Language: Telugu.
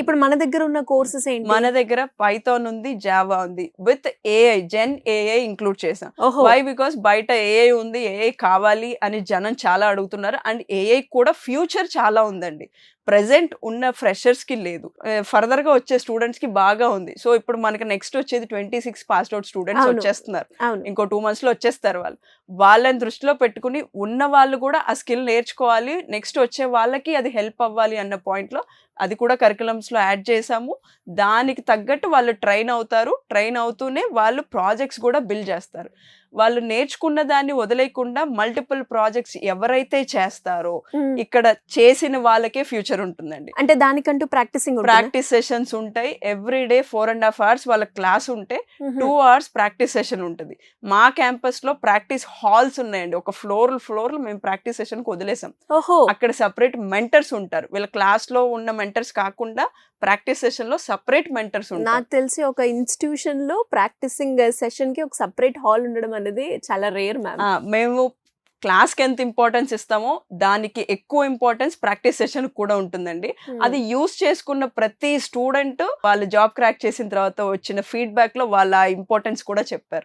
ఇప్పుడు మన దగ్గర ఉన్న కోర్సెస్ ఏంటి? మన దగ్గర పైథాన్ ఉంది, జావా ఉంది, with AI, gen AI include చేసాం. ఓహో వై? బికాస్ బయట ఏఐ ఉంది, ఏఐ కావాలి అని జనం చాలా అడుగుతున్నారు. అండ్ ఏఐ కూడా ఫ్యూచర్ చాలా ఉందండి. ప్రెసెంట్ ఉన్న ఫ్రెషర్స్ కి లేదు, ఫర్దర్ గా వచ్చే స్టూడెంట్స్ కి బాగా ఉంది. సో ఇప్పుడు మనకి నెక్స్ట్ వచ్చేది 26 పాస్ అవుట్ స్టూడెంట్స్ అవును. వచ్చేస్తున్నారు. అవును. ఇంకో 2 months లో వచ్చేస్తారు వాళ్ళు. వాళ్ళని దృష్టిలో పెట్టుకుని ఉన్న వాళ్ళు కూడా ఆ స్కిల్ నేర్చుకోవాలి, నెక్స్ట్ వచ్చే వాళ్ళకి అది హెల్ప్ అవ్వాలి అన్న పాయింట్ లో అది కూడా కరికులమ్స్ లో యాడ్ చేసాము. దానికి తగ్గట్టు వాళ్ళు ట్రైన్ అవుతారు. ట్రైన్ అవుతూనే వాళ్ళు ప్రాజెక్ట్స్ కూడా బిల్డ్ చేస్తారు. వాళ్ళు నేర్చుకున్న దాన్ని వదిలేయకుండా మల్టిపుల్ ప్రాజెక్ట్స్ ఎవరైతే చేస్తారో మ్మ్. ఇక్కడ చేసిన వాళ్ళకే ఫ్యూచర్ ఉంటుందండి. అంటే దానికంటూ ప్రాక్టీసింగ్ ప్రాక్టీస్ సెషన్స్ ఉంటాయి. ఎవ్రీ డే 4.5 hours వాళ్ళ క్లాస్ ఉంటే 2 hours ప్రాక్టీస్ సెషన్ ఉంటుంది. మా క్యాంపస్ లో ప్రాక్టీస్ హాల్స్ ఉన్నాయండి. ఒక ఫ్లోర్ మేము ప్రాక్టీస్ సెషన్ కి వదిలేసాం. ఓహో అక్కడ సపరేట్ మెంటర్స్ ఉంటారు. వీళ్ళ క్లాస్ లో ఉన్న మెంటర్స్ కాకుండా ప్రాక్టీస్ సెషన్ లో సపరేట్ మెంటర్స్ ఉంటారు. నాకు తెలిసి ఒక ఇన్స్టిట్యూషన్ లో ప్రాక్టీసింగ్ సెషన్ కి ఒక సపరేట్ హాల్ ఉండడం అనేది చాలా రేర్ మ్యామ్. మేము క్లాస్కి ఎంత ఇంపార్టెన్స్ ఇస్తామో దానికి ఎక్కువ ఇంపార్టెన్స్ ప్రాక్టీస్ సెషన్ కూడా ఉంటుందండి. అది యూస్ చేసుకున్న ప్రతి స్టూడెంట్ వాళ్ళు జాబ్ క్రాక్ చేసిన తర్వాత వచ్చిన ఫీడ్బ్యాక్ లో వాళ్ళ ఇంపార్టెన్స్ కూడా చెప్పారు.